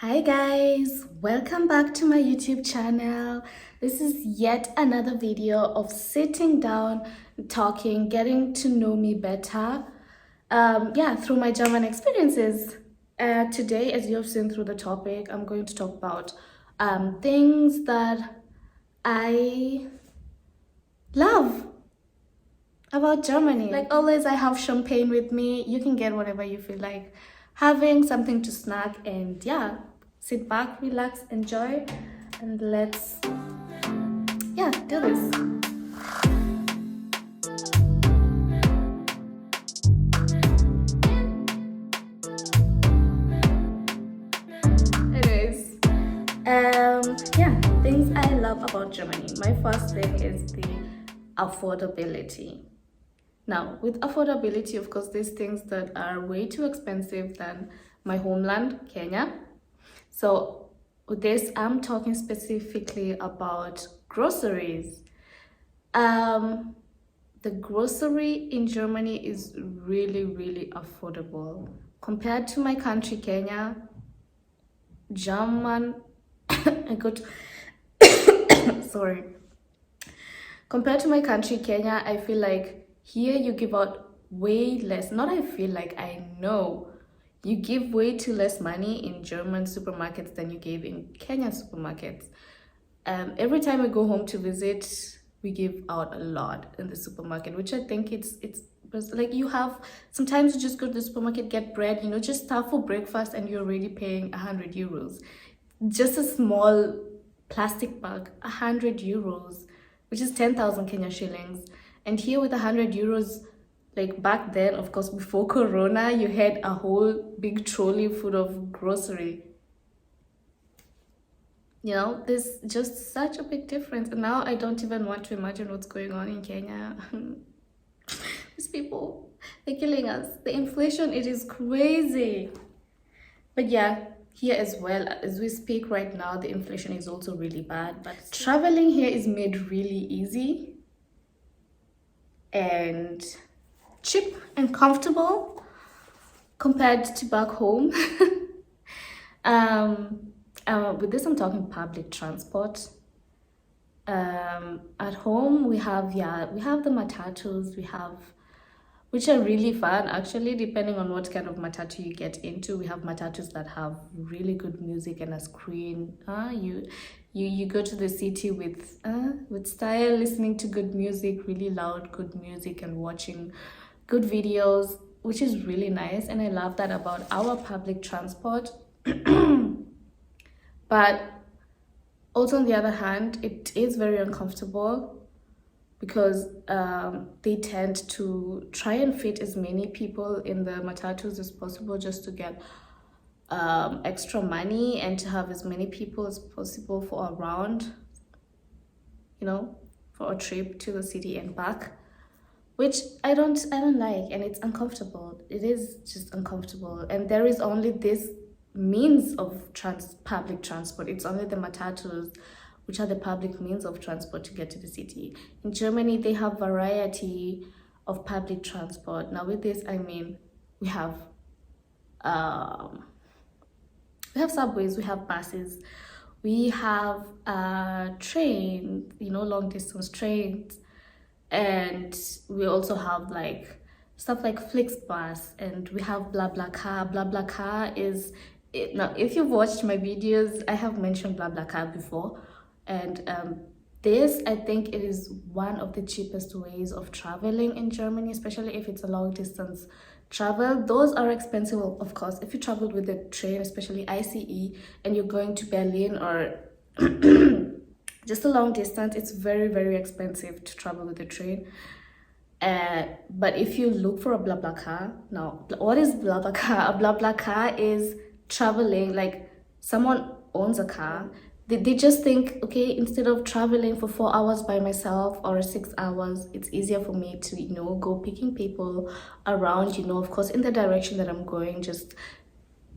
Hi guys, welcome back to my YouTube channel. This is yet another video of sitting down, talking, getting to know me better. Through my German experiences. Today, as you have seen through the topic, I'm going to talk about things that I love about Germany. Like always, I have champagne with me. You can get whatever you feel like having, something to snack, and yeah, sit back, relax, enjoy, and let's do this. Anyways, things I love about Germany. My first thing is the affordability. Now, with affordability, of course, there's things that are way too expensive than my homeland, Kenya. So with this, I'm talking specifically about groceries. The grocery in Germany is really, really affordable. Compared to my country, Kenya, German, I got, sorry. Compared to my country, Kenya, I feel like here you give out way less. Not I feel like, I know. You give way too less money in German supermarkets than you give in Kenyan supermarkets. Every time we go home to visit, we give out a lot in the supermarket, which I think it's like you have, sometimes you just go to the supermarket, get bread, just start for breakfast and you're already paying 100 euros. Just a small plastic bag, 100 euros, which is 10,000 Kenya shillings. And here with 100 euros, like back then, of course, before Corona, you had a whole big trolley full of grocery. There's just such a big difference. And now I don't even want to imagine what's going on in Kenya. These people, they're killing us. The inflation, it is crazy. But yeah, here as well, as we speak right now, the inflation is also really bad. But traveling here is made really easy and cheap and comfortable compared to back home. With this, I'm talking public transport. At home, we have the matatus, which are really fun actually, depending on what kind of matatu you get into. We have matatus that have really good music and a screen. You go to the city with style, listening to good music, really loud good music, and watching good videos, which is really nice. And I love that about our public transport. But also on the other hand, it is very uncomfortable because they tend to try and fit as many people in the matatus as possible just to get extra money and to have as many people as possible for a round, for a trip to the city and back, which I don't like, and it's uncomfortable. It is just uncomfortable, and there is only this means of public transport. It's only the matatus, which are the public means of transport to get to the city. In Germany, they have variety of public transport. Now with this, I mean, we have subways, we have buses, we have trains, long distance trains, and we also have like stuff like Flixbus, and we have BlaBlaCar. BlaBlaCar is now, if you've watched my videos, I have mentioned BlaBlaCar before, and this, I think it is one of the cheapest ways of traveling in Germany, especially if it's a long distance travel. Those are expensive, of course. If you travel with the train, especially ICE, and you're going to Berlin or just a long distance, it's very, very expensive to travel with the train. But if you look for a BlaBlaCar, now, what is BlaBlaCar? A BlaBlaCar is traveling, like someone owns a car. They just think, okay, instead of traveling for 4 hours by myself or 6 hours, it's easier for me to, go picking people around, of course, in the direction that I'm going, just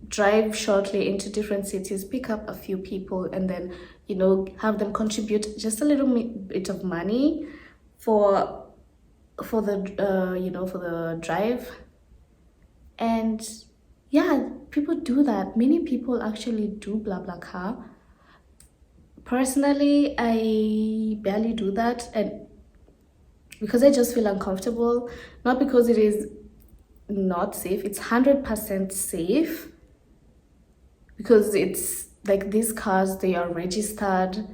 drive shortly into different cities, pick up a few people, and then, have them contribute just a little bit of money for the drive. And yeah, people do that. Many people actually do BlaBlaCar. Personally, I barely do that, and because I just feel uncomfortable, not because it is not safe. It's 100% safe, because it's like these cars, they are registered.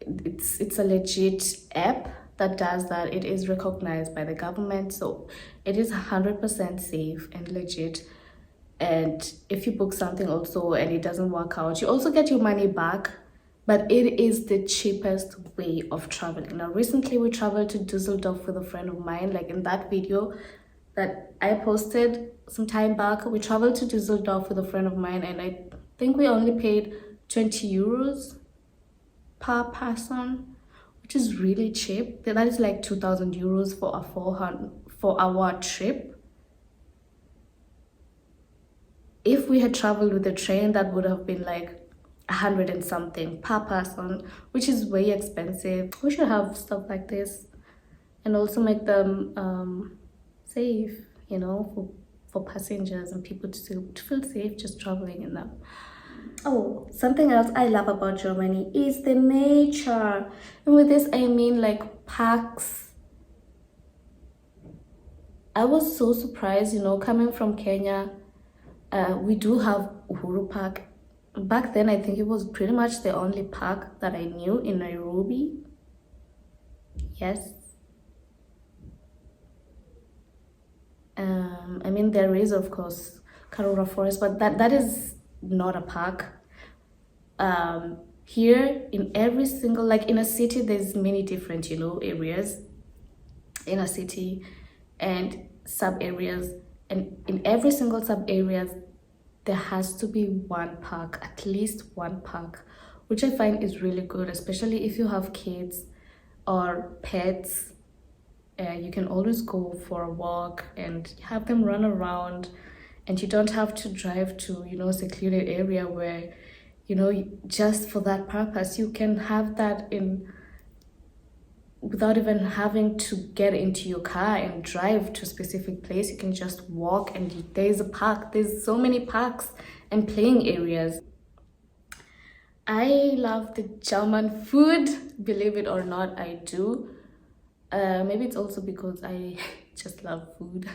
It's a legit app that does that. It is recognized by the government, so it is 100% safe and legit. And if you book something also and it doesn't work out, you also get your money back. But it is the cheapest way of traveling. Now recently we traveled to Düsseldorf with a friend of mine. Like in that video that I posted some time back, we traveled to Düsseldorf with a friend of mine, and I think we only paid 20 euros per person, which is really cheap. That is like 2,000 euros for a 4-hour trip. If we had traveled with a train, that would have been like 100 and something per person, which is way expensive. We should have stuff like this and also make them safe, you know, for passengers and people to feel safe just traveling in them. Oh, something else I love about Germany is the nature. And with this, I mean like parks. I was so surprised, you know, coming from Kenya. We do have Uhuru Park. Back then, I think it was pretty much the only park that I knew in Nairobi. Yes. I mean, there is, of course, Karura Forest, but that is not a park. Here, in every single, like in a city, there's many different, you know, areas in a city and sub areas. And in every single sub areas, there has to be one park, at least one park, which I find is really good, especially if you have kids or pets. You can always go for a walk and have them run around, and you don't have to drive to, you know, a secluded area where, you know, just for that purpose. You can have that in without even having to get into your car and drive to a specific place. You can just walk, and there's a park. There's so many parks and playing areas. I love the German food, believe it or not, I do. Maybe it's also because I just love food.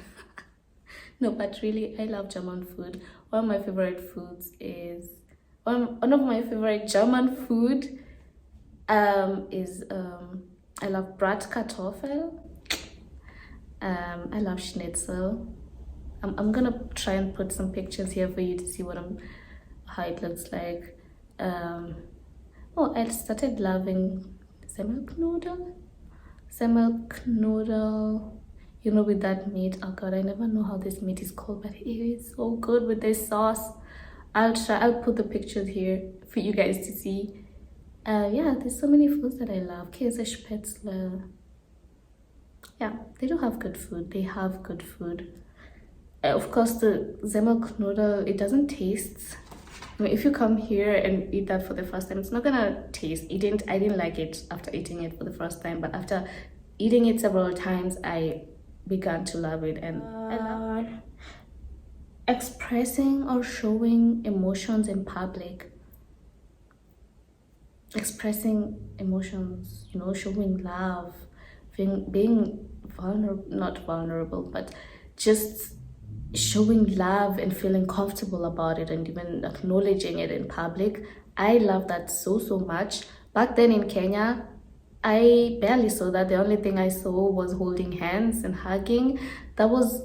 No, but really, I love German food. One of my favorite foods is one of my favorite German food is I love Bratkartoffel. I love Schnitzel. I'm gonna try and put some pictures here for you to see how it looks like. Oh, I started loving Semmelknödel. You know, with that meat. Oh god, I never know how this meat is called, but it is so good with this sauce. I'll put the pictures here for you guys to see. Yeah, there's so many foods that I love. Käsespätzle. Yeah, they do have good food. They have good food. Of course, the Semmelknödel, it doesn't taste. I mean, if you come here and eat that for the first time, it's not gonna taste. I didn't like it after eating it for the first time, but after eating it several times, I began to love it. And I love expressing or showing emotions in public. Expressing emotions, you know, showing love, being vulnerable, not vulnerable, but just showing love and feeling comfortable about it and even acknowledging it in public. I love that so much. Back then in Kenya, I barely saw that. The only thing I saw was holding hands and hugging. That was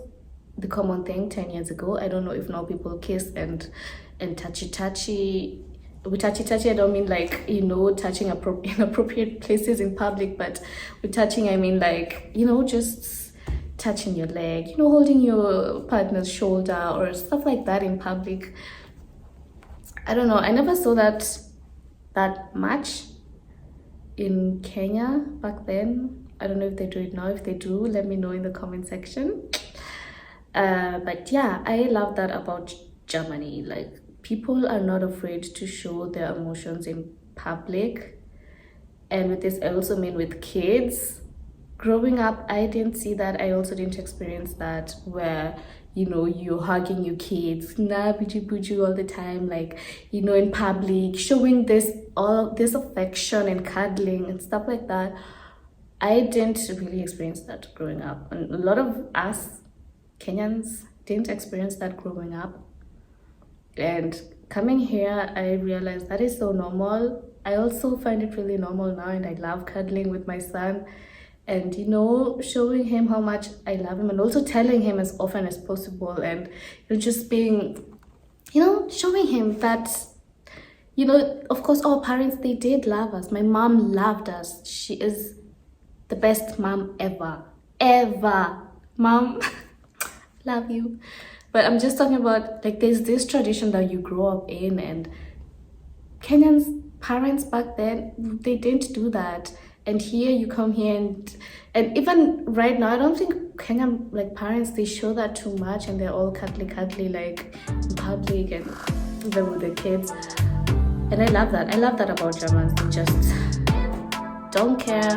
the common thing 10 years ago. I don't know if now people kiss and touchy. With touchy, I don't mean like, you know, touching inappropriate places in public, but with touching, I mean like, you know, just touching your leg, you know, holding your partner's shoulder or stuff like that in public. I don't know. I never saw that much in Kenya back then. I don't know if they do it now. If they do, let me know in the comment section. But yeah, I love that about Germany. Like, people are not afraid to show their emotions in public. And with this, I also mean with kids. Growing up, I didn't see that. I also didn't experience that, where you know, you're hugging your kids, nah, buju buju all the time, like, you know, in public, showing all this affection and cuddling and stuff like that. I didn't really experience that growing up, and a lot of us Kenyans didn't experience that growing up. And coming here, I realized that is so normal. I also find it really normal now, and I love cuddling with my son and, you know, showing him how much I love him, and also telling him as often as possible, and, you know, just being, you know, showing him that, you know, of course, our parents, they did love us. My mom loved us. She is the best mom ever. Ever. Mom, love you. But I'm just talking about, like, there's this tradition that you grow up in, and Kenyans parents back then, they didn't do that. And here you come here, and even right now, I don't think Kenyan, like, parents, they show that too much, and they're all cuddly like in public and even with their kids. And I love that about Germans. They just don't care.